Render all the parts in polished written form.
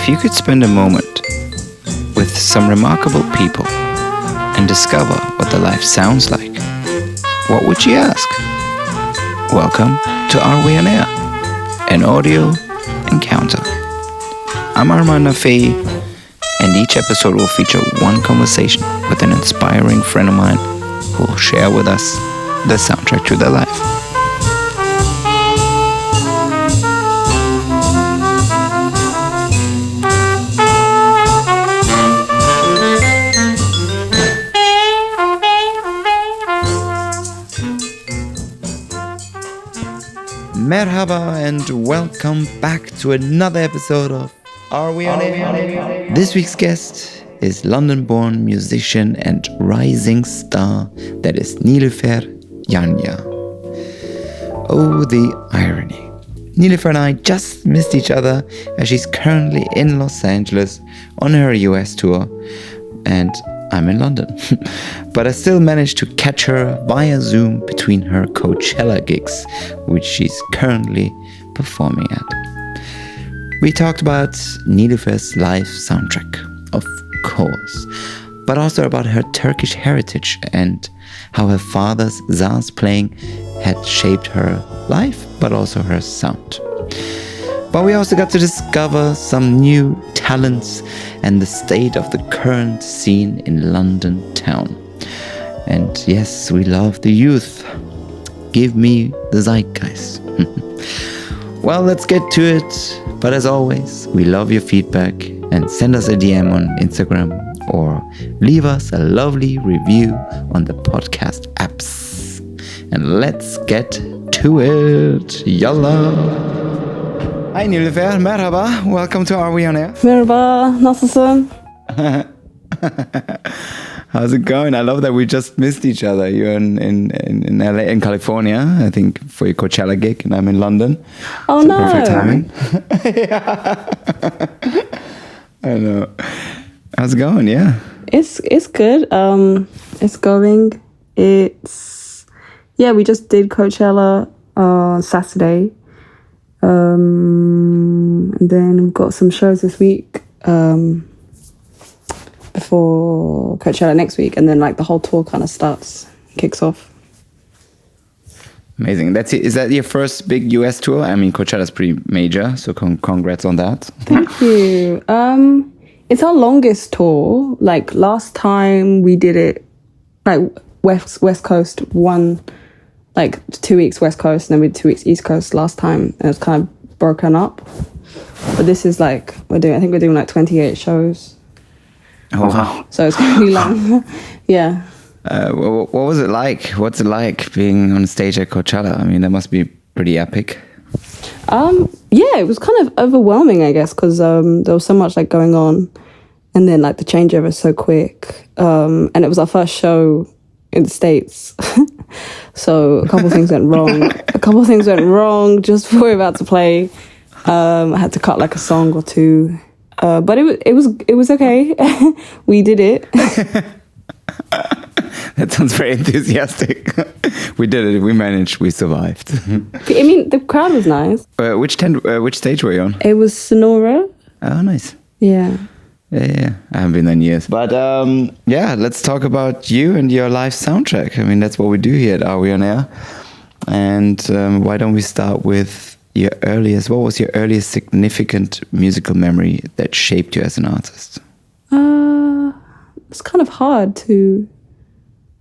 If you could spend a moment with some remarkable people and discover what their life sounds like, what would you ask? Welcome to Are We On Air? An audio encounter. I'm Arman, and each episode will feature one conversation with an inspiring friend of mine who will share with us the soundtrack to their life. Merhaba and welcome back to another episode of Are We On Air? This week's guest is London-born musician and rising star that is NILÜFER Yanya. Oh, the irony. NILÜFER and I just missed each other as she's currently in Los Angeles on her US tour and I'm in London. But I still managed to catch her via Zoom between her Coachella gigs, which she's currently performing at. We talked about NILÜFER's life soundtrack, of course, but also about her Turkish heritage and how her father's Zaz playing had shaped her life, but also her sound. But we also got to discover some new talents and the state of the current scene in London town. And yes, we love the youth. Give me the zeitgeist. Well, let's get to it. But as always, we love your feedback and send us a DM on Instagram or leave us a lovely review on the podcast apps. And let's get to it. Yalla! Hi NILÜFER, merhaba. Welcome to Are We On Air? Merhaba, nasılsın? How's it going? I love that we just missed each other. You're in LA, in California, I think, for your Coachella gig, and I'm in London. Oh, so no. Perfect timing. Yeah. I know. How's it going? Yeah. It's good. It's going. We just did Coachella on Saturday. And then we've got some shows this week before Coachella next week, and then like the whole tour kind of kicks off. Amazing. That's it. Is that your first big US tour? I mean, Coachella's pretty major, so congrats on that. Thank you. It's our longest tour. Like last time we did it, like West Coast, 2 weeks West Coast, and then we did 2 weeks East Coast last time, and it was kind of broken up. But this is like we're doing like 28 shows. Oh wow! So it's gonna be long. Yeah. What was it like? What's it like being on stage at Coachella? I mean, that must be pretty epic. Yeah, it was kind of overwhelming, I guess, because there was so much like going on, and then like the changeover is so quick. And it was our first show in the States. So a couple of things went wrong just before we were about to play. I had to cut like a song or two. But it was okay. We did it. That sounds very enthusiastic. We did it. We managed. We survived. I mean, the crowd was nice. Which stage were you on? It was Sonora. Oh, nice. Yeah. Yeah. I haven't been there in years. But let's talk about you and your live soundtrack. I mean, that's what we do here at Are We On Air? And why don't we start with what was your earliest significant musical memory that shaped you as an artist? It's kind of hard to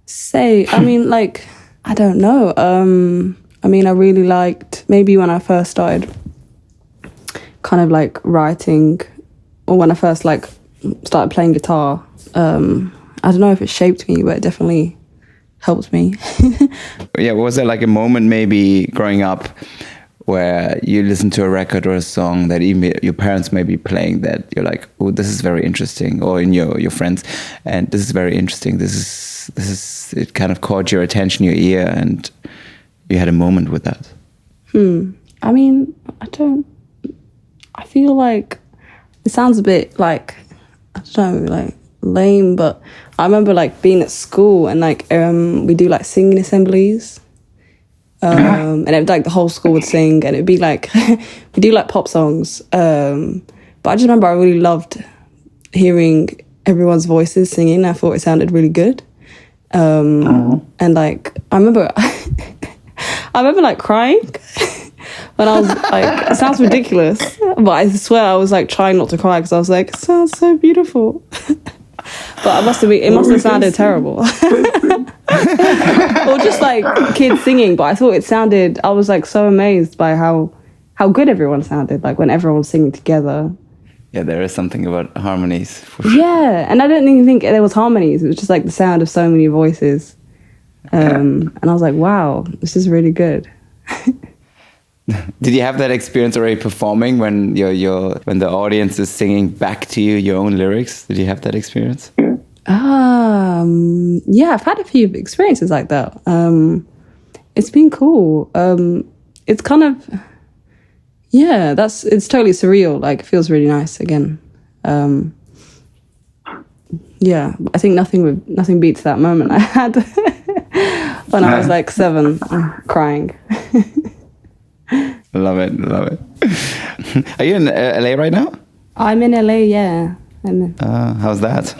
say. I mean, like, I don't know. I mean, I really liked, maybe when I first started kind of like writing, or when I first like started playing guitar. I don't know if it shaped me, but it definitely helped me. Yeah, was there like a moment maybe growing up where you listen to a record or a song that even your parents may be playing that you're like, oh, this is very interesting, or in your friends, and this is very interesting. This is it kind of caught your attention, your ear, and you had a moment with that. I mean, I feel like it sounds a bit like, I don't know, like lame, but I remember like being at school and like we do like singing assemblies. And it would, like the whole school would sing, and it'd be like we do like pop songs, But I just remember I really loved hearing everyone's voices singing. I thought it sounded really good. And like, I remember like crying when I was like, it sounds ridiculous, but I swear I was like trying not to cry because I was like, it sounds so beautiful. But it must have sounded terrible. Or just like kids singing, but I thought I was like so amazed by how good everyone sounded, like when everyone was singing together. Yeah, there is something about harmonies. For sure. Yeah, and I didn't even think there was harmonies. It was just like the sound of so many voices. And I was like, wow, this is really good. Did you have that experience already performing when when the audience is singing back to you your own lyrics? Did you have that experience? Yeah, I've had a few experiences like that. It's been cool. It's kind of, yeah, it's totally surreal. Like, it feels really nice again. Yeah, I think nothing beats that moment I had when I was like 7, crying. Love it. Are you in LA right now? I'm in LA, yeah. How's that?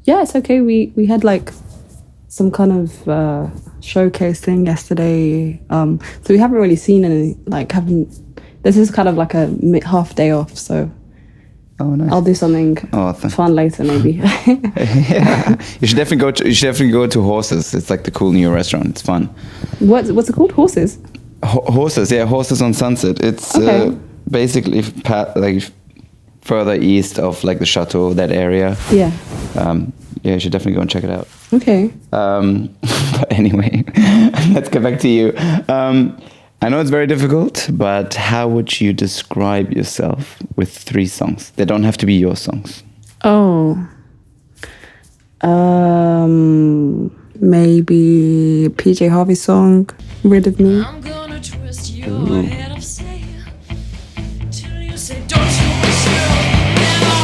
Yeah, it's okay. We had like some kind of showcase thing yesterday. So we haven't really seen any, this is kind of like a half day off, so oh, nice. I'll do something fun later maybe. Yeah. You should definitely go to Horses. It's like the cool new restaurant. It's fun. What's it called? Horses? Horses, yeah, Horses on Sunset. It's basically like further east of like the chateau, that area. Yeah. Yeah, you should definitely go and check it out. Okay. But anyway, let's get back to you. I know it's very difficult, but how would you describe yourself with 3 songs? They don't have to be your songs. Oh. Maybe PJ Harvey's song, Rid of Me. I'm gonna twist your head upside till you say, don't you wish you never,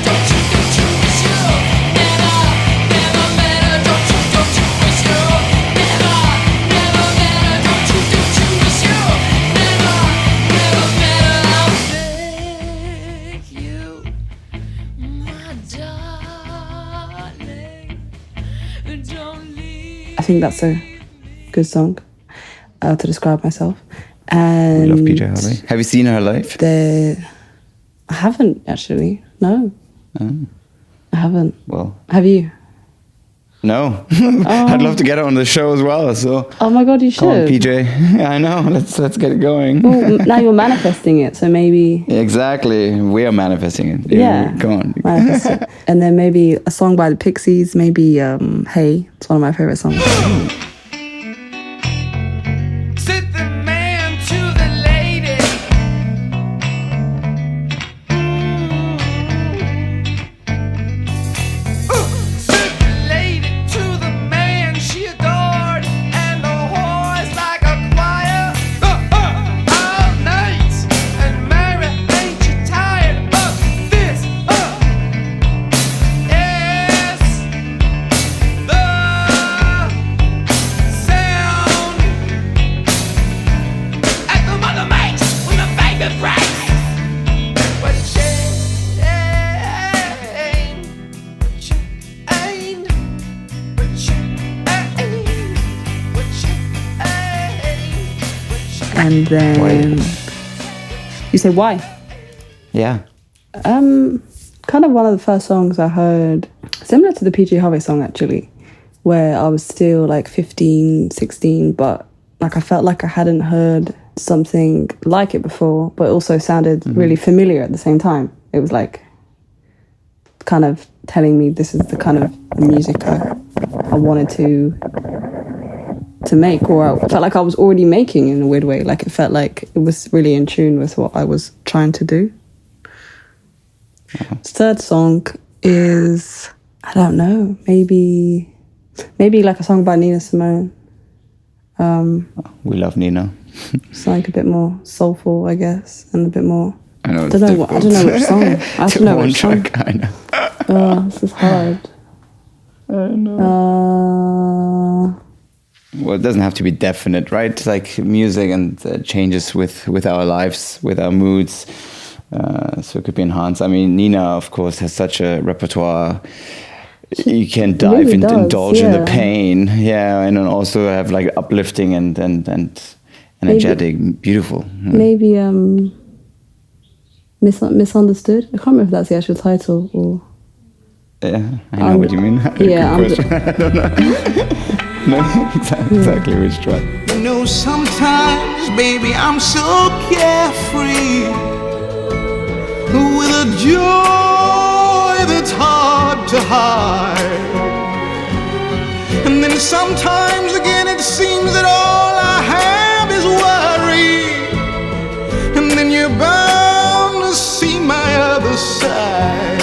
don't you wish you never, don't you wish you never, don't you wish you never, I'll beg you, my darling, don't leave. I think that's a good song to describe myself. And We love PJ Harvey. Have you seen her live? I haven't actually. No. Oh. I haven't. Well, Have you? no. I'd love to get her on the show as well. So Oh my god, you should. come on, PJ. I know. Let's get it going. Well, now you're manifesting it, so maybe. Exactly. We are manifesting it. Yeah. Come on. Manifest it. And then maybe a song by the Pixies, maybe Hey. It's one of my favorite songs. Sit the man to the lady. Sit the lady to the man she adored, and the horse like a choir. All night. And Mary, ain't you tired of this? Yes. The sound at the mother makes when the baby breaks. But change, And then. You say why? Yeah. Kind of one of the first songs I heard, similar to the PJ Harvey song actually, where I was still like 15, 16, but like I felt like I hadn't heard something like it before, but it also sounded really familiar at the same time. It was like kind of telling me this is the kind of music I wanted to make, or I felt like I was already making in a weird way. Like it felt like it was really in tune with what I was trying to do. The third song is, I don't know, maybe like a song by Nina Simone. We love Nina. It's like a bit more soulful, I guess, and a bit more. I know. I don't know which song. I have to know which song. Track, I know. Oh, this is hard. I know. well, it doesn't have to be definite, right? Like music and changes with our lives, with our moods. So it could be enhanced. I mean, Nina, of course, has such a repertoire. You can dive really and does, indulge in the yeah. pain, yeah, and then also have like uplifting and energetic, beautiful. Yeah. Maybe misunderstood. I can't remember if that's the actual title or. Yeah, I know what you mean. Yeah, Good question. I don't know. No, exactly which track. You know, sometimes, baby, I'm so carefree, with a joy that's hard to hide. And then sometimes again it seems that all I have is worry. And then you're bound to see my other side.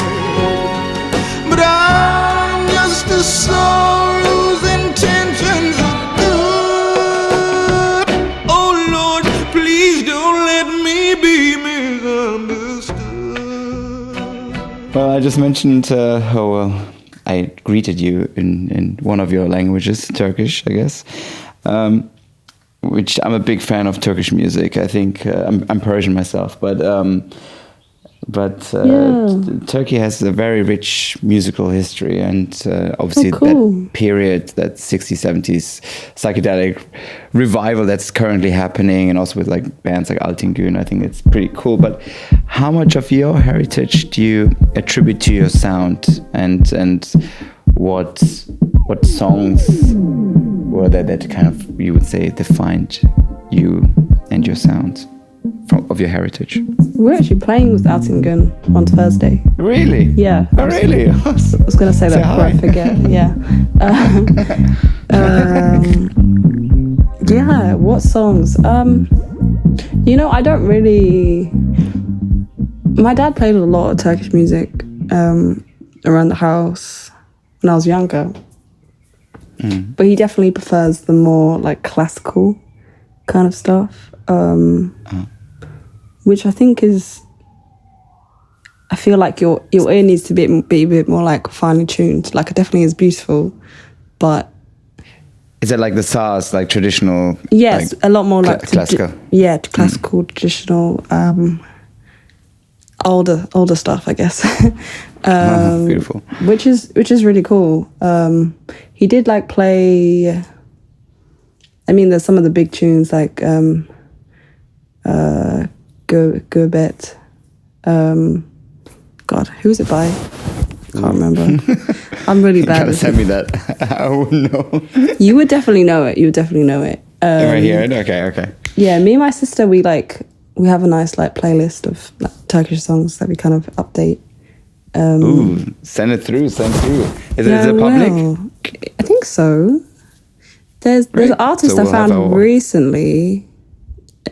But I'm just a soul whose intentions are good. Oh Lord, please don't let me be misunderstood. Well, I just mentioned how well I greeted you in one of your languages, Turkish, I guess. Which I'm a big fan of Turkish music. I think I'm Persian myself, but Turkey has a very rich musical history, and obviously that period, that 60s, 70s psychedelic revival that's currently happening, and also with like bands like Altingün, I think it's pretty cool. But how much of your heritage do you attribute to your sound, and what songs were there that kind of, you would say, defined you and your sound of your heritage? We're actually playing with Altingün on Thursday. Really? Yeah. Oh, really? I was going to say that before I forget. Yeah. Yeah. What songs? You know, I don't really. My dad played a lot of Turkish music around the house when I was younger. But he definitely prefers the more like classical kind of stuff. Which I think is, I feel like your ear needs to be a bit more like finely tuned. Like, it definitely is beautiful, but is it like the SARS, like traditional? Yes, like a lot more like classical. Classical, traditional, older stuff, I guess. Beautiful. Which is really cool. He did like play. I mean, there's some of the big tunes like. Gurbet. God, who is it by? Can't remember. I'm really bad. You gotta send me that. I wouldn't know. You would definitely know it. Right here. Okay. Yeah, me and my sister, we have a nice like playlist of like, Turkish songs that we kind of update. Ooh, send it through. Is it public? I think so. There's an artist So I found recently.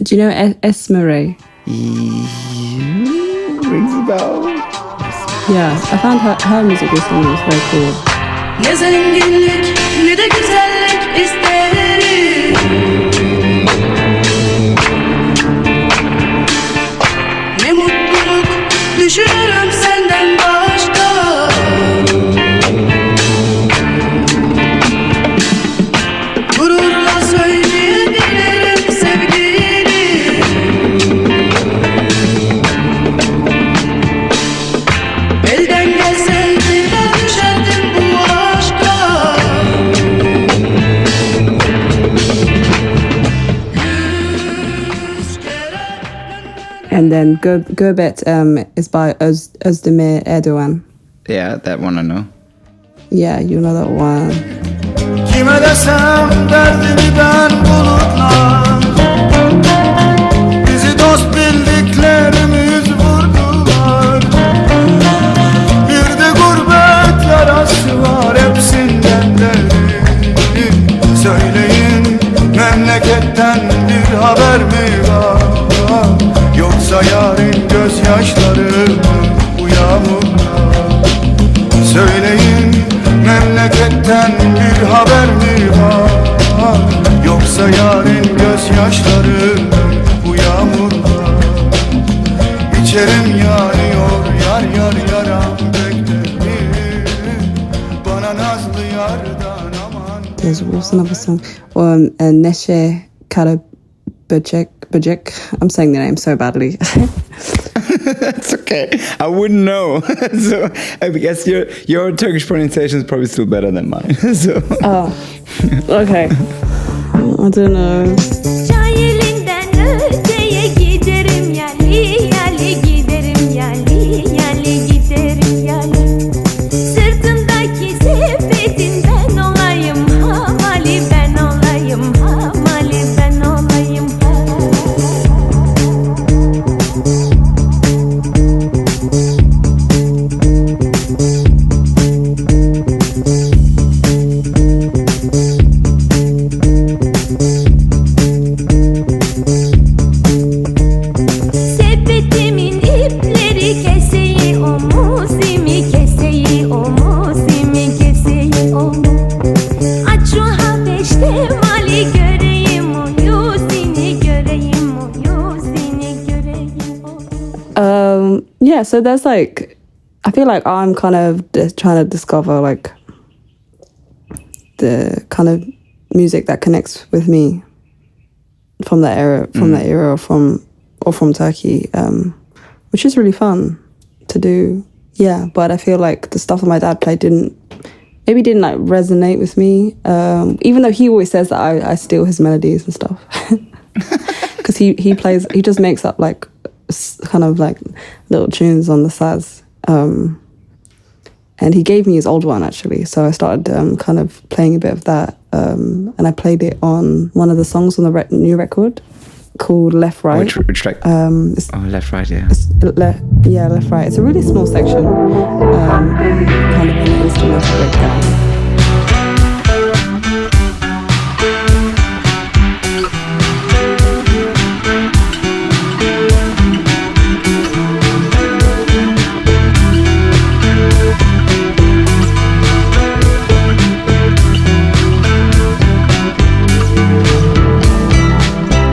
Do you know Esmere? Rings a bell. Yeah, I found her music recently. It's very cool. Ne zenginlik ne de güzellik isterim. Ne mutluluk düşünürüm senden başka. Gururla söyleyebilirim sevgilim. Elden gelseydi ben düşerdim bu aşka. And then Gurbet is by Özdemir Erdoğan. Yeah, that one I know. Yeah, you know that one. Kime desem derdimi ben bulutlar. Bizi dost bildiklerimiz vurdular. Bir de gurbet yarası var, hepsinden derin. Söyleyin, memleketten bir haber mi var? Yoksa yarın gözyaşları bu yağmurda. Söyleyin, memleketten bir haber mi var? Yoksa yarın gözyaşları bu yağmurda. İçerim yanıyor, yar yaram beklerim. Bana nazlı yardan aman. There's also another song. Neşe Karaböcek. I'm saying the name so badly. That's okay. I wouldn't know. So I guess your Turkish pronunciation is probably still better than mine. So. Oh, okay. I don't know. Sahilinden öteye giderim yali yali giderim yali yali giderim yali. Sırtımdaki sepetin ben olayım hamali ben olayım hamali ben olayım Sepetimin ipleri keseyi omuzimi keseyi omuzimi keseyi omuz. Aç şu habeşte mali göreyim o yüzini göreyim o yüzini göreyim o. Yeah, so there's like, I feel like I'm kind of trying to discover like the kind of music that connects with me from that era, or from Turkey, which is really fun to do. Yeah, but I feel like the stuff that my dad played didn't like resonate with me. Even though he always says that I steal his melodies and stuff, because he just makes up like kind of like little tunes on the saz. And he gave me his old one actually, so I started kind of playing a bit of that, and I played it on one of the songs on the new record called Left Right. Which track? Left Right, yeah. Left Right. It's a really small section, kind of an instrumental breakdown.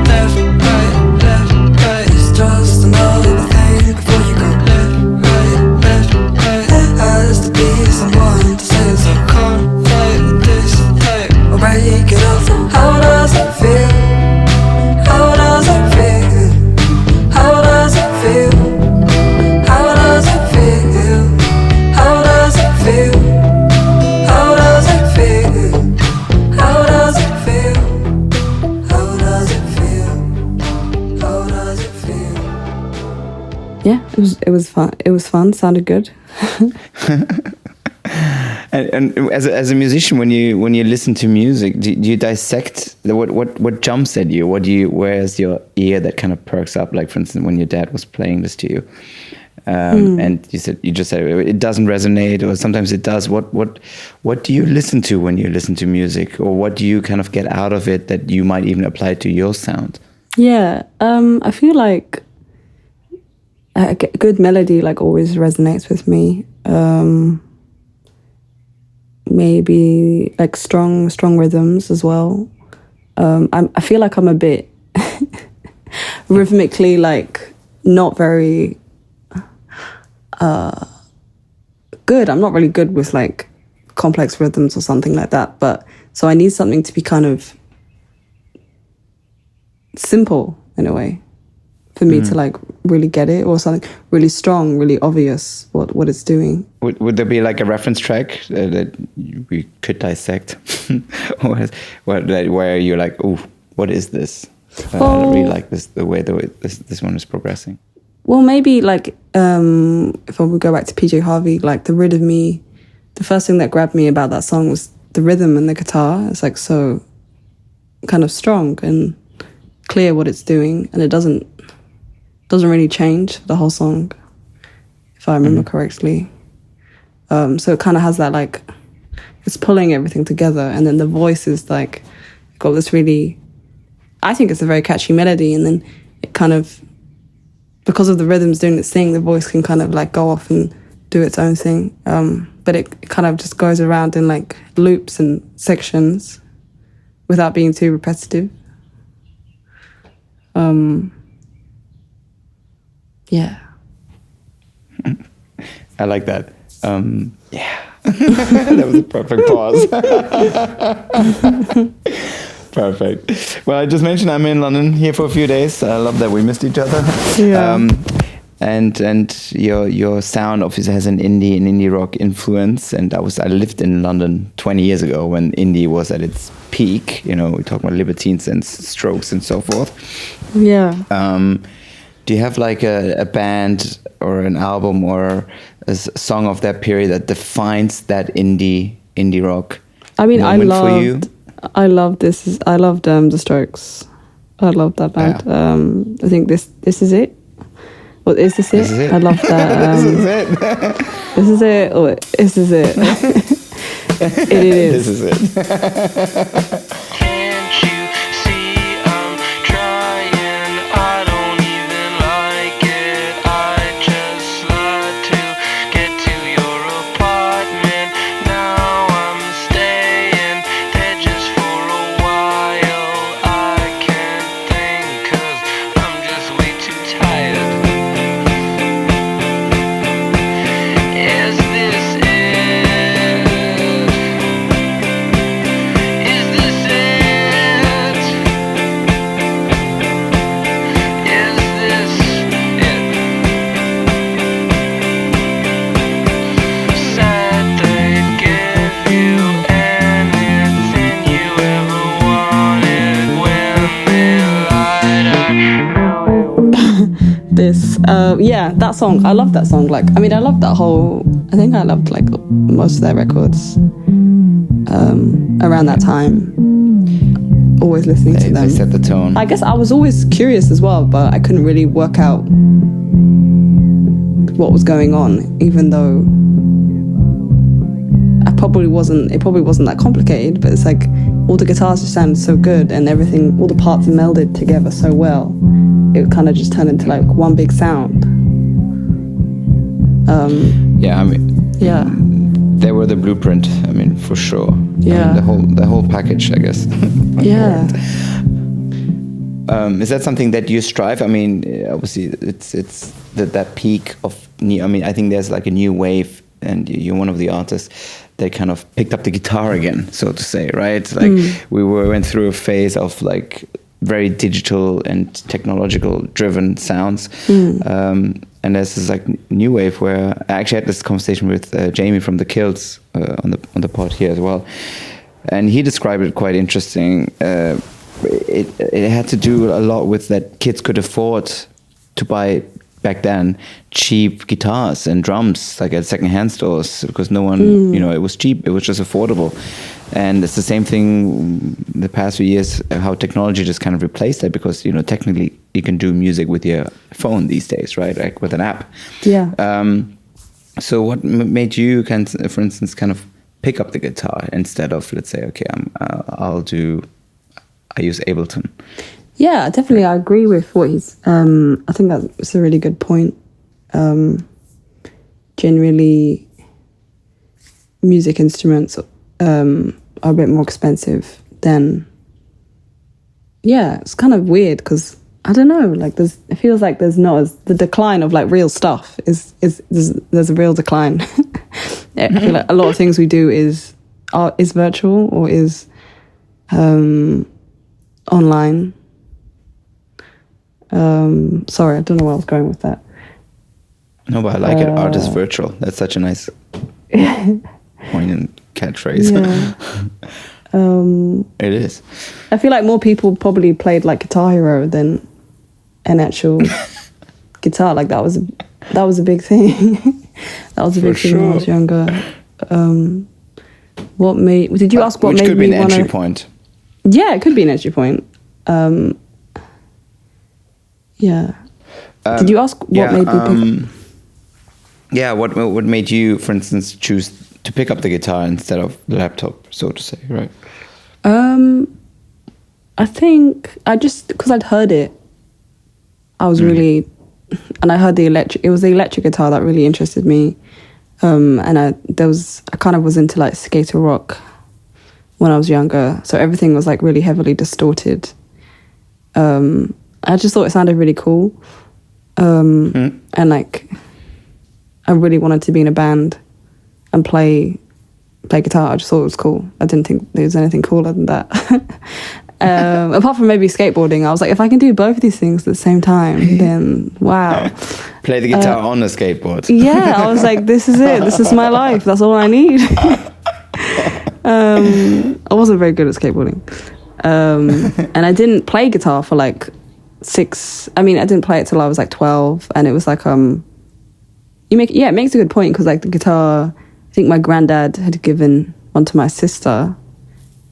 Left, right, it's just another thing before you go left, right. Has to be someone to say so. Can't fight with this type or break it off. How does it feel? How does it feel? How does it feel? How does it feel? How does it feel? How does it feel? How does it feel? How does it feel? How does it feel? Yeah, it was fun. It was fun. Sounded good. And as a musician, when you listen to music, do you dissect what jumps at you? Where's your ear that kind of perks up? Like for instance, when your dad was playing this to you, and you just said it doesn't resonate, or sometimes it does. What do you listen to when you listen to music, or what do you kind of get out of it that you might even apply to your sound? Yeah, I feel like a good melody like always resonates with me. Maybe like strong rhythms as well. I feel like I'm a bit rhythmically like not very good. I'm not really good with like complex rhythms or something like that. But so I need something to be kind of simple in a way for me to like really get it, or something really strong, really obvious what it's doing. Would there be like a reference track that we could dissect, or where you're like, oh, what is this? I really like this, the way this one is progressing. Well, maybe like if I would go back to PJ Harvey, like the first thing that grabbed me about that song was the rhythm and the guitar. It's like so kind of strong and clear what it's doing, and it doesn't really change the whole song, if I remember correctly. So it kind of has that like, it's pulling everything together, and then the voice is like got this really, I think it's a very catchy melody, and then it kind of, because of the rhythms doing its thing, the voice can kind of like go off and do its own thing. But it kind of just goes around in like loops and sections without being too repetitive. Yeah. I like that. Yeah. That was a perfect pause. Perfect. Well, I just mentioned I'm in London here for a few days. I love that we missed each other. Yeah. And your sound obviously has an indie rock influence. And I lived in London 20 years ago when indie was at its peak. You know, we talk about Libertines and Strokes and so forth. Yeah. Do you have like a band or an album or a song of that period that defines that indie rock I mean, moment for you? I loved the Strokes. I love that band. Yeah. I think this is it. Well, is this it? This is it. I love that. This is it. This is it. Or this is it. It is. This is it. Can't you see I'm trying? I don't even like it. I just like to get to your apartment. Now I'm staying there just for a while. I can't think 'cause I'm just way too tired. Is this it? Is this it? Is this it? Said they'd give you anything you ever wanted when they lied. This. Yeah, that song. I love that song. Like, I mean, I love that whole. I think I loved like most of their records. Around that time. Always listening to them. They set the tone. I guess I was always curious as well, but I couldn't really work out what was going on, even though it probably wasn't that complicated, but it's like all the guitars just sounded so good and everything, all the parts melded together so well. It kind of just turned into like one big sound. Yeah, I mean, Yeah. they were the blueprint. I mean, for sure. Yeah. I mean, the whole package, I guess. Yeah. Is that something that you strive? I mean, obviously, it's that peak of new. I mean, I think there's like a new wave, and you're one of the artists that kind of picked up the guitar again, so to say, right? Like we went through a phase of like very digital and technological driven sounds. And there's this like new wave where I actually had this conversation with Jamie from the Kills on the pod here as well, and he described it quite interesting. It had to do a lot with that kids could afford to buy back then cheap guitars and drums like at secondhand stores because no one, it was cheap, it was just affordable. And it's the same thing the past few years, how technology just kind of replaced that because, technically you can do music with your phone these days, right? Like with an app. Yeah. So what made you, for instance, kind of pick up the guitar instead of, let's say, okay, I use Ableton? Yeah, definitely. I agree with what he's. I think that's a really good point. Generally, music instruments are a bit more expensive than. Yeah, it's kind of weird because I don't know. Like, it feels like there's not the decline of like real stuff there's a real decline. I feel like a lot of things we do is virtual or is online. Sorry, I don't know where I was going with that. No, but I like it. Art is virtual. That's such a nice poignant catchphrase. Yeah. It is. I feel like more people probably played like Guitar Hero than an actual guitar. Like that was a big thing. That was a big thing when I was younger. Did you ask what Which made could me be an wanna, entry point. Yeah, it could be an entry point. Yeah. Did you ask what made me pick up? Yeah, what made you, for instance, choose to pick up the guitar instead of the laptop, so to say, right? I think because I'd heard it, I was really, and I heard it was the electric guitar that really interested me. And I kind of was into like skater rock when I was younger. So everything was like really heavily distorted. I just thought it sounded really cool. And like, I really wanted to be in a band and play play guitar. I just thought it was cool. I didn't think there was anything cooler than that. Apart from maybe skateboarding, I was like, if I can do both of these things at the same time, then wow. Play the guitar on a skateboard. Yeah, I was like, this is it. This is my life. That's all I need. I wasn't very good at skateboarding. And I didn't play guitar for like I didn't play it till I was like 12. And it was like, it makes a good point because like the guitar, I think my granddad had given one to my sister.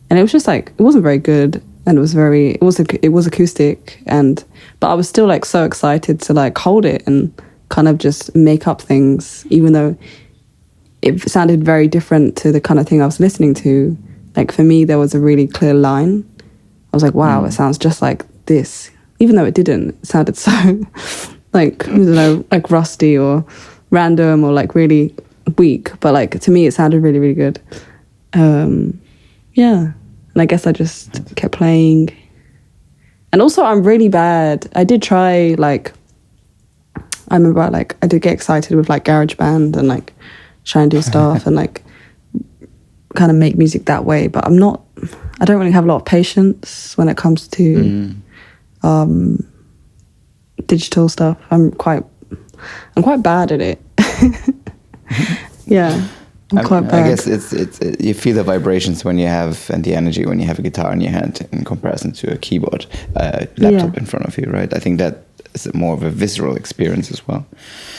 And it was just like, it wasn't very good. And it was acoustic. But I was still like so excited to like hold it and kind of just make up things, even though it sounded very different to the kind of thing I was listening to. Like for me, there was a really clear line. I was like, wow, it sounds just like this. Even though it didn't, it sounded so like, I don't know, like rusty or random or like really weak. But like to me, it sounded really, really good. Yeah. And I guess I just kept playing. And also I'm really bad. I did try like, I remember I did get excited with like GarageBand and like try and do stuff and like kind of make music that way. But I don't really have a lot of patience when it comes to digital stuff. I'm quite bad at it. Yeah. I'm quite bad. I guess it's you feel the vibrations when you have, and the energy when you have a guitar in your hand in comparison to a keyboard, laptop in front of you, right? I think that is more of a visceral experience as well.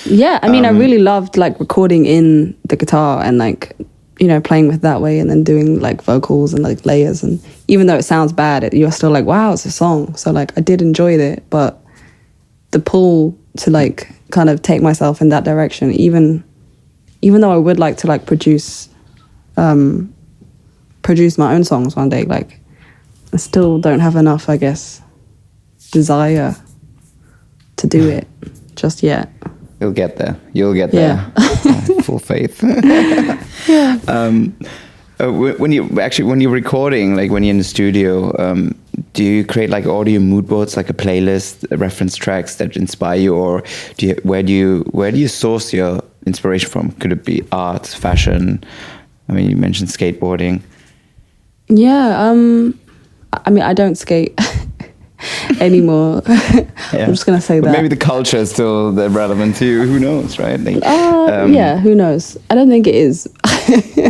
Yeah, I mean, I really loved like recording in the guitar and like, you know, playing with that way and then doing like vocals and like layers. And even though it sounds bad, you're still like, wow, it's a song. So like I did enjoy it, but the pull to like kind of take myself in that direction, even though I would like to like produce my own songs one day, like I still don't have enough, I guess, desire to do it just yet. You'll get there. You'll get there. Full faith. Yeah. When you're recording, like when you're in the studio, do you create like audio mood boards, like a playlist, reference tracks that inspire you, or where do you source your inspiration from? Could it be art, fashion? I mean, you mentioned skateboarding. Yeah. I mean, I don't skate anymore. Yeah. I'm just gonna say but that. Maybe the culture is still relevant to you. Who knows, right? Like, yeah, who knows? I don't think it is. Okay,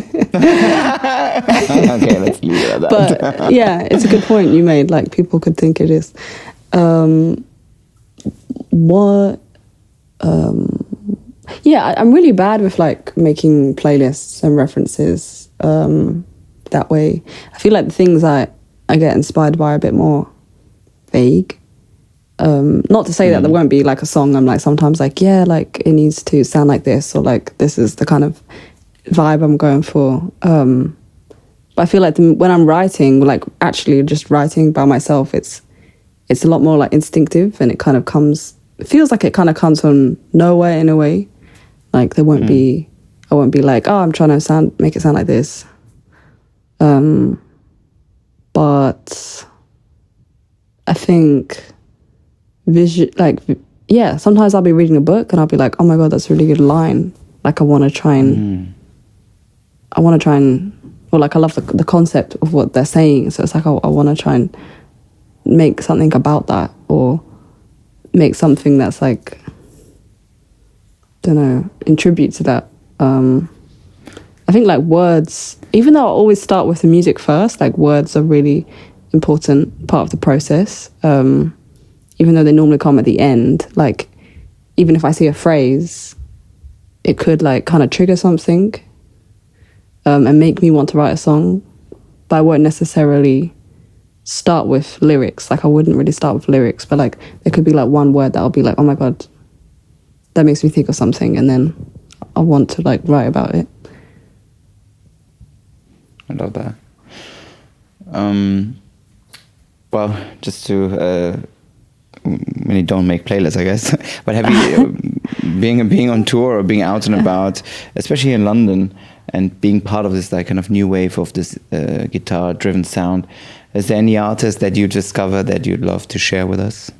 let's leave it at that. But yeah, it's a good point you made. Like people could think it is. Yeah, I'm really bad with like making playlists and references that way. I feel like the things I get inspired by are a bit more vague. Not to say that there won't be like a song I'm like sometimes like, yeah, like it needs to sound like this, or like this is the kind of vibe I'm going for. But I feel like when I'm writing, like actually just writing by myself, it's a lot more like instinctive, and it feels like it kind of comes from nowhere in a way. Like I won't be like, oh, I'm trying to make it sound like this. But I think sometimes I'll be reading a book and I'll be like, oh my God, that's a really good line. Like I want to try and, or like I love the concept of what they're saying. So it's like, I want to try and make something about that, or make something that's like, don't know, in tribute to that. I think like words, even though I always start with the music first, like words are really important part of the process. Even though they normally come at the end, like even if I see a phrase, it could like kind of trigger something and make me want to write a song, but I won't necessarily start with lyrics. Like I wouldn't really start with lyrics, but like there could be like one word that I'll be like, oh my God, that makes me think of something, and then I want to like write about it. I love that. Well, just to many don't make playlists, I guess. But have you being on tour or being out and about, especially in London, and being part of this like kind of new wave of this guitar-driven sound? Is there any artist that you discover that you'd love to share with us?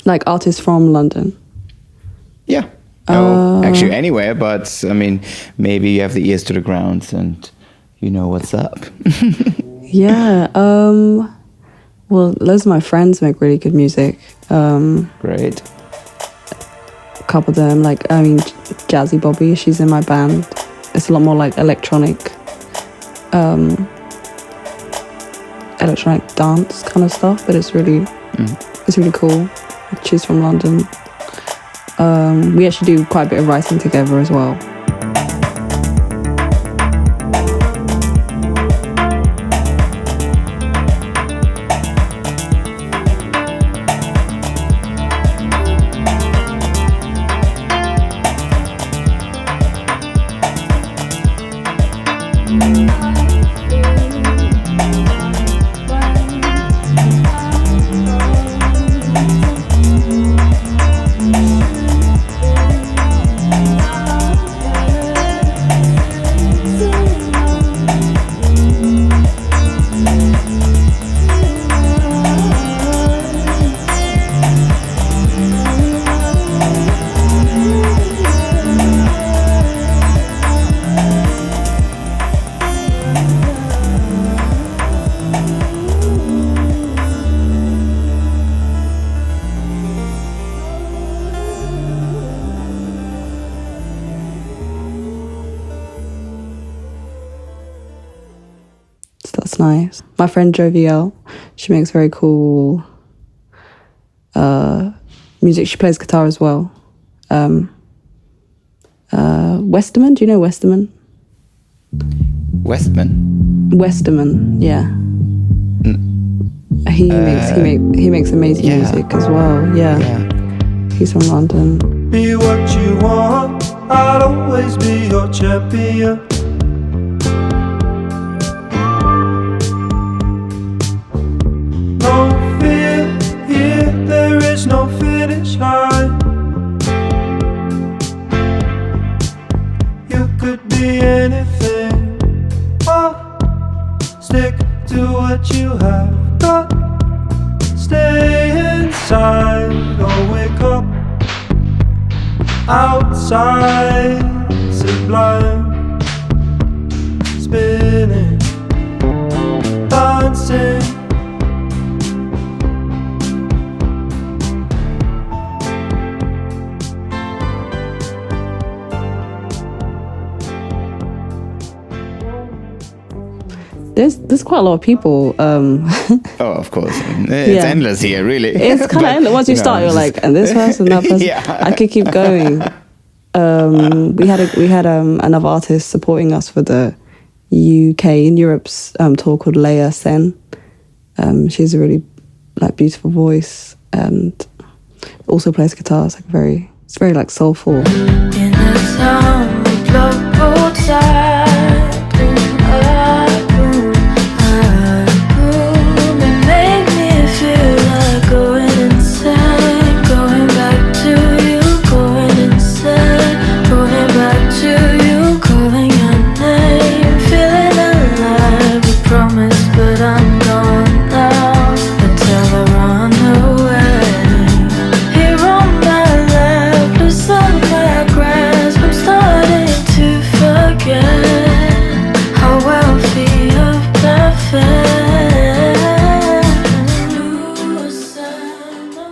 Like artists from London. Yeah. Actually, anywhere, but I mean, maybe you have the ears to the ground and you know what's up. Yeah. Well, loads of my friends make really good music. Great. A couple of them, like, I mean, Jazzy Bobby, she's in my band. It's a lot more like electronic dance kind of stuff, but it's really cool. She's from London. We actually do quite a bit of writing together as well. So that's nice. My friend Joviel, she makes very cool music. She plays guitar as well. Westerman, do you know Westerman? Westerman, yeah. He makes amazing music as well. Yeah. He's from London. Be what you want, I'll always be your champion. No fear here, there is no finish line. You could be anything, oh, stick to what you have got. Stay inside or wake up outside, sublime, spinning, dancing. There's quite a lot of people. Oh, of course. I mean, it's endless here, really. It's kind of endless. Once you start, you're like, and this person, that person. Yeah. I could keep going. We had another artist supporting us for the UK and Europe's tour called Leia Sen. She's a really beautiful voice and also plays guitar. It's very like soulful. In the town, we blow both sides.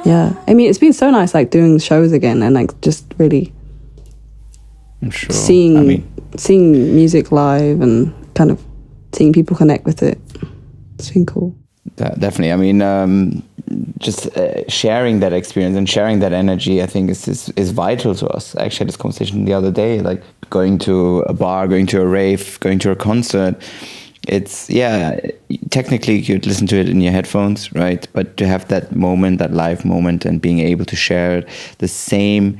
Yeah, I mean, it's been so nice doing shows again and just really I'm sure. seeing music live and kind of seeing people connect with it. It's been cool. Definitely. I mean, just sharing that experience and sharing that energy, I think is vital to us. I actually had this conversation the other day, like going to a bar, going to a rave, going to a concert. It's, technically you'd listen to it in your headphones, right? But to have that moment, that live moment, and being able to share the same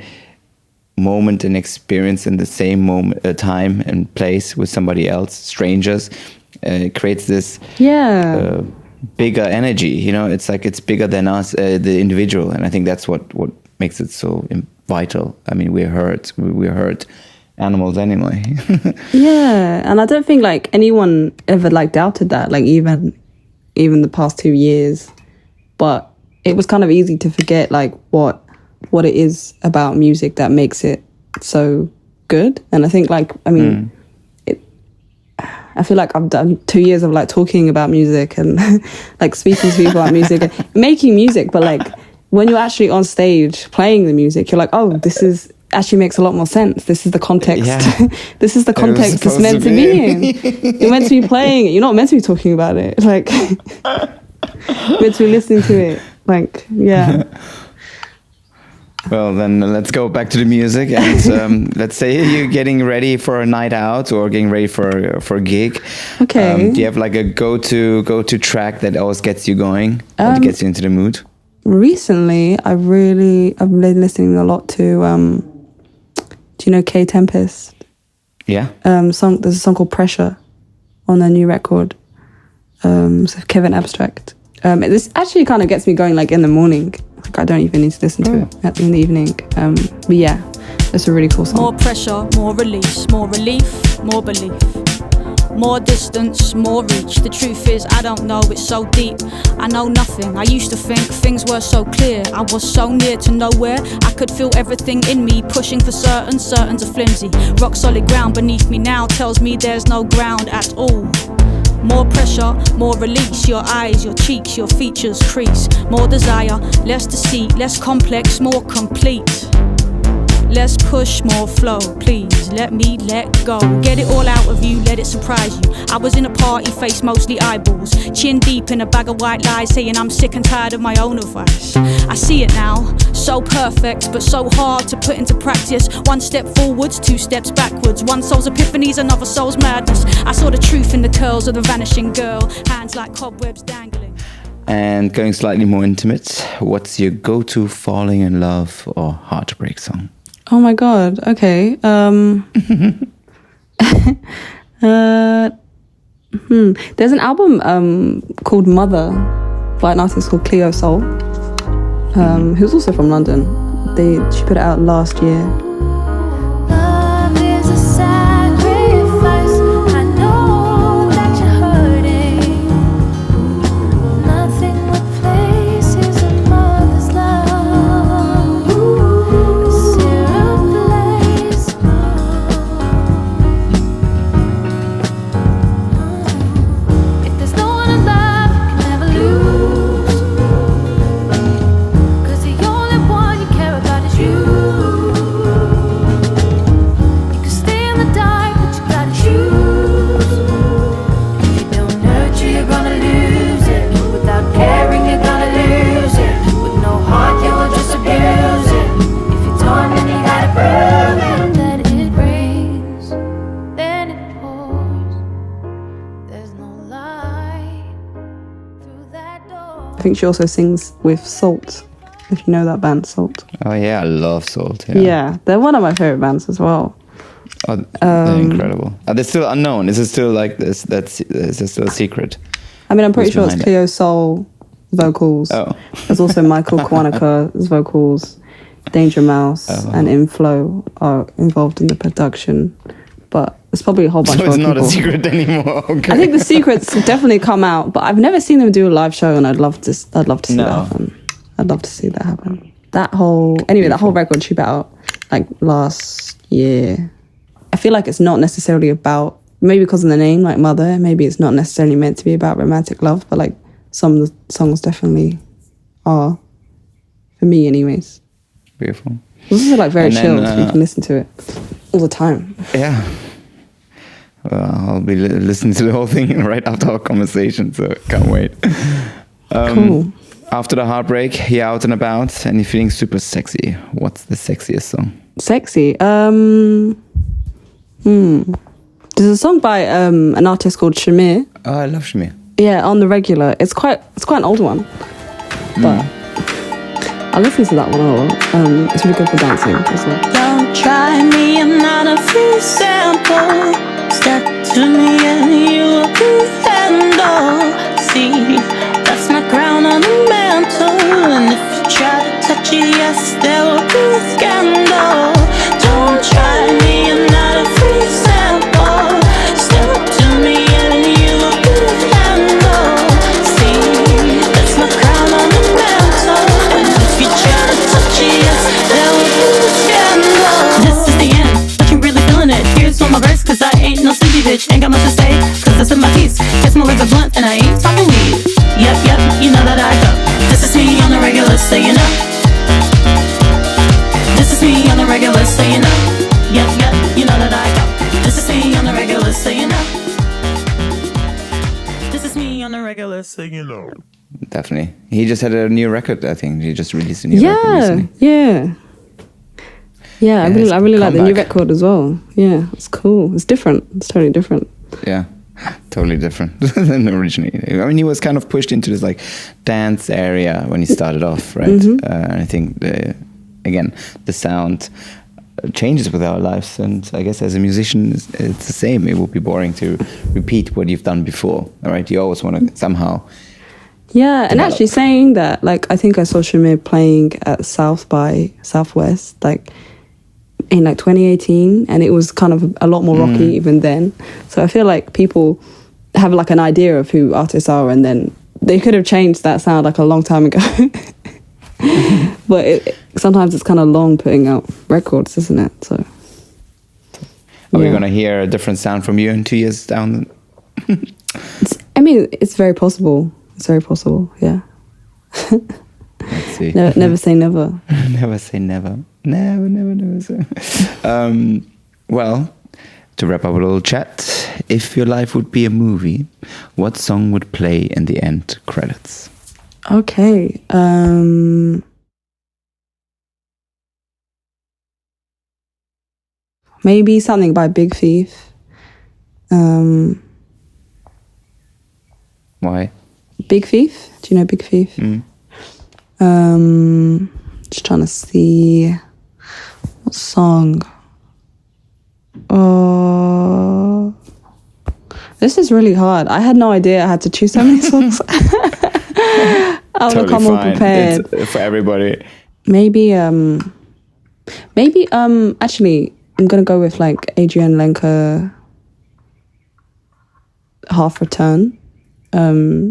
moment and experience in the same moment, time and place with somebody else, strangers, creates this bigger energy. It's like it's bigger than us, the individual, and I think that's what makes it so vital. I mean, we're hurt animals anyway. Yeah, and I don't think anyone ever doubted that, even the past 2 years. But it was kind of easy to forget what it is about music that makes it so good. And I think like, I mean, I feel like I've done 2 years of like talking about music and like speaking to people about music and making music, but like when you're actually on stage playing the music, you're like, oh, this is actually makes a lot more sense. This is the context. Yeah. This is the context it's meant to be in. You're meant to be playing it. You're not meant to be talking about it. Like, you're meant to be listening to it. Like, yeah. Well, then let's go back to the music, and let's say you're getting ready for a night out or getting ready for a gig. Okay. Do you have like a go to track that always gets you going, that gets you into the mood? Recently, I've been listening a lot to. Do you know K Tempest? Yeah. There's a song called Pressure on their new record. So Kevin Abstract. This actually kind of gets me going like in the morning. Like I don't even need to listen to it in the evening. But yeah, it's a really cool song. More pressure, more release, more relief, more belief. More distance, more reach. The truth is, I don't know, it's so deep. I know nothing. I used to think things were so clear. I was so near to nowhere. I could feel everything in me, pushing for certain's are flimsy. Rock solid ground beneath me now tells me there's no ground at all. More pressure, more release. Your eyes, your cheeks, your features crease. More desire, less deceit, less complex, more complete. Less push, more flow, please let me let go. Get it all out of you, let it surprise you. I was in a party, face mostly eyeballs, chin deep in a bag of white lies, saying I'm sick and tired of my own advice. I see it now, so perfect, but so hard to put into practice. One step forwards, 2 steps backwards. One soul's epiphanies, another soul's madness. I saw the truth in the curls of the vanishing girl, hands like cobwebs dangling. And going slightly more intimate, what's your go-to falling in love or heartbreak song? Oh my god. Okay. There's an album called Mother by an artist called Cleo Soul, who's also from London. She put it out last year. Love is a sacrifice. I know that you're hurting. Nothing replaces a mother's love. It's irreplaceable. If there's no one in love, you can never lose. 'Cause the only one you care about is you. You can stay in the dark, but you gotta choose. If you don't nurture, you're gonna lose it. Without caring, you're gonna lose it. With no heart, you will just abuse it. If you're torn, then you gotta prove it. That it rains, then it pours. There's no light through that door. I think she also sings with Salt, if you know that band, Salt. Oh yeah, I love Salt. Yeah, they're one of my favorite bands as well. Oh, they're incredible. Are they still unknown? Is it still like this? Is it still a secret? I mean, I'm pretty Who's sure it's behind it? Cleo Soul vocals. Oh. There's also Michael Kiwanuka's vocals. Danger Mouse and Inflow are involved in the production. But there's probably a whole bunch So of it's other not a people. secret anymore. Okay. I think the secrets definitely come out, but I've never seen them do a live show, and I'd love to see that happen. I'd love to see that happen. That whole record she put out like last year. I feel like it's not necessarily about, maybe because of the name, like Mother, maybe it's not necessarily meant to be about romantic love, but like some of the songs definitely are, for me anyways. Beautiful. This is like very And then, chill, so you can listen to it all the time. Yeah. Well, I'll be listening to the whole thing right after our conversation, so can't wait. Cool. After the heartbreak, you're out and about and you're feeling super sexy. What's the sexiest song? Sexy. There's a song by an artist called Shamir. Oh, I love Shmi. Yeah, on the regular. It's quite an old one, but I listen to that one a lot. It's really good for dancing as well. Don't try me, I'm not a free sample. Step to me and you will be handled. See, that's my crown on the mantle. And if you try to touch it, yes, there will be a scandal. Don't try me, I'm not a free sample. Step to me and you will be handled. See, that's my crown on the mantle. And if you try to touch it, yes, there will be a scandal. This is the bitch, ain't got much to say, cause this is my piece. Kiss my lips a blunt and I ain't talking weed. Yep, you know that I go. This is me on the regular, so you know. This is me on the regular, so you know. Yep, you know that I go. This is me on the regular, so you know. This is me on the regular, so you know. Definitely. He just had a new record, I think. He just released a new record recently. Yeah, I it's really like the new comeback. record as well. Yeah, it's cool. It's different. It's totally different. Yeah, totally different than originally. I mean, he was kind of pushed into this like dance area when he started off, right? I think, again, the sound changes with our lives. And I guess as a musician, it's the same. It would be boring to repeat what you've done before, all right? You always want to somehow... Yeah, and actually saying that, like, I think I saw Shamir playing at South by Southwest, like, in like 2018, and it was kind of a lot more rocky even then. So I feel like people have like an idea of who artists are, and then they could have changed that sound like a long time ago. But sometimes it's kind of long putting out records, isn't it? So Are we going to hear a different sound from you in 2 years down? It's very possible. It's very possible, yeah. Let's see. Never say never. Never say never. Never say. Well, to wrap up a little chat, if your life would be a movie, what song would play in the end credits? Okay. Maybe something by Big Thief. Why? Big Thief? Do you know Big Thief? Just trying to see what song. Oh, this is really hard. I had no idea I had to choose so many songs. I would have come all prepared. It's for everybody. Maybe actually I'm gonna go with like Adrian Lenker, Half Return.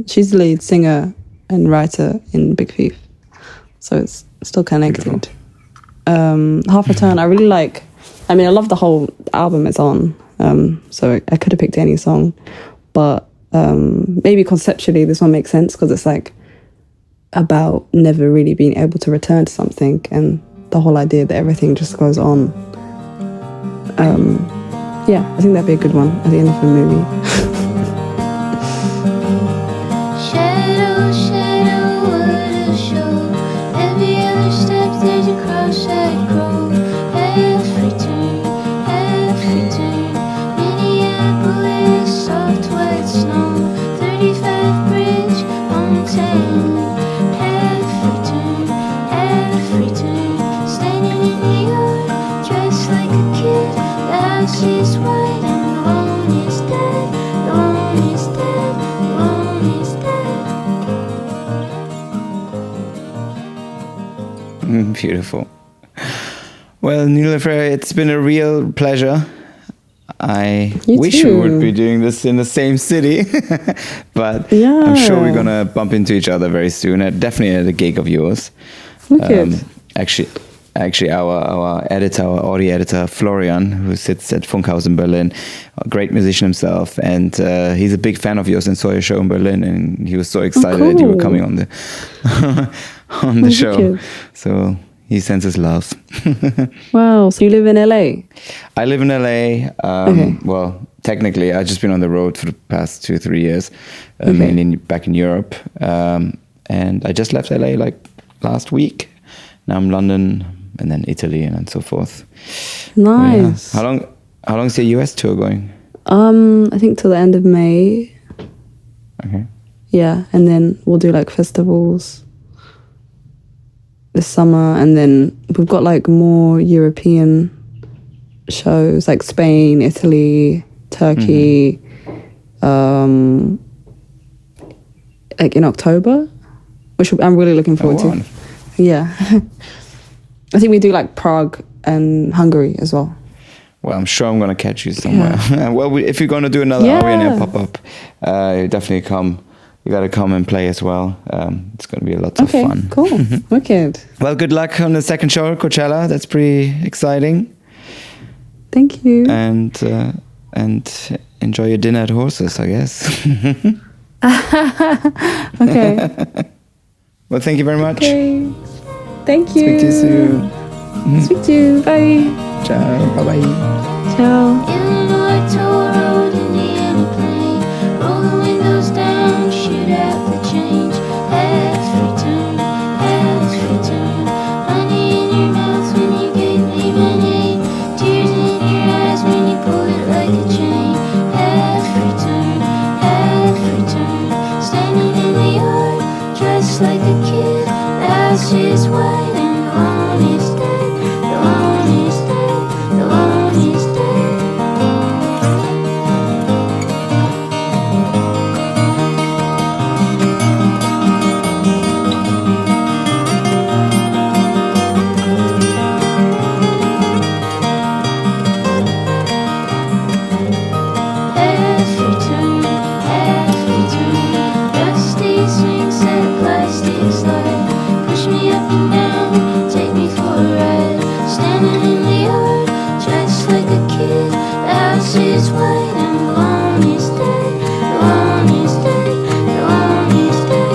She's the lead singer and writer in Big Thief, so it's still connected. Half Return I really like. I mean, I love the whole album it's on, so I could have picked any song, but maybe conceptually this one makes sense because it's like about never really being able to return to something, and the whole idea that everything just goes on. Yeah, I think that'd be a good one at the end of the movie. Shadow, shadow, what a show. Every other step there's a cross-eyed crow. Every turn, Minneapolis, soft white snow. 35 bridge on 10. Every turn, standing in New York, dressed like a kid. The house is white and the loan is dead. The loan is dead, the loan is dead. Beautiful. Well, NILÜFER, it's been a real pleasure. I You wish too. we would be doing this in the same city, but Yeah. I'm sure we're gonna bump into each other very soon. Definitely at a gig of yours. Wicked. Actually, our editor, our audio editor, Florian, who sits at Funkhaus in Berlin, a great musician himself, and he's a big fan of yours and saw your show in Berlin, and he was so excited that you were cool. coming on the on the show. Wicked. So he sends his love. Wow, so you live in LA? I live in LA. Okay. Well, technically, I've just been on the road for the past 2-3 years, Okay. mainly back in Europe. And I just left LA like last week. Now I'm London, and then Italy, and so forth. Nice. Yeah. How long is the US tour going? I think till the end of May. Okay. Yeah, and then we'll do like festivals this summer, and then we've got like more European shows like Spain, Italy, Turkey, like in October, which I'm really looking forward to. wonderful. Yeah. I think we do like Prague and Hungary as well. Well, I'm sure I'm going to catch you somewhere. Well, if you're going to do another Ariana pop-up, you definitely come. You got to come and play as well. It's going to be a lot of fun. Cool. Wicked. Well, good luck on the second show, Coachella. That's pretty exciting. Thank you. And enjoy your dinner at Horses, I guess. Okay. Well, thank you very much. Okay. Thank you. Speak to you soon. Speak to you. Bye. Ciao. Bye-bye. Ciao. Illinois toll road, Indiana plain. Roll the windows down, shoot at the change. Half return, half return. Honey in your mouth when you gave me lemonade. Tears in your eyes when you pull it like a chain. Half return, half return. Standing in the yard, dressed like a kid. The house is white and the lawn is dead. The lawn is dead. The lawn is dead. Half return, rusty swing set, plastic slide. Push me up and down, take me for a ride. Standing in the yard, dressed like a kid. The house is white and the lawn is dead. The lawn is dead, the lawn is dead.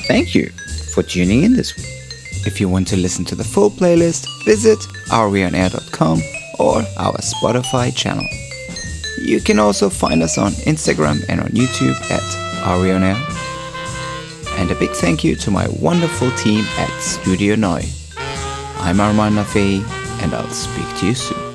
Thank you for tuning in this week. If you want to listen to the full playlist, visit areonair.com or our Spotify channel. You can also find us on Instagram and on YouTube at areonair. And a big thank you to my wonderful team at Studio Neu. I'm Arman Nafei, and I'll speak to you soon.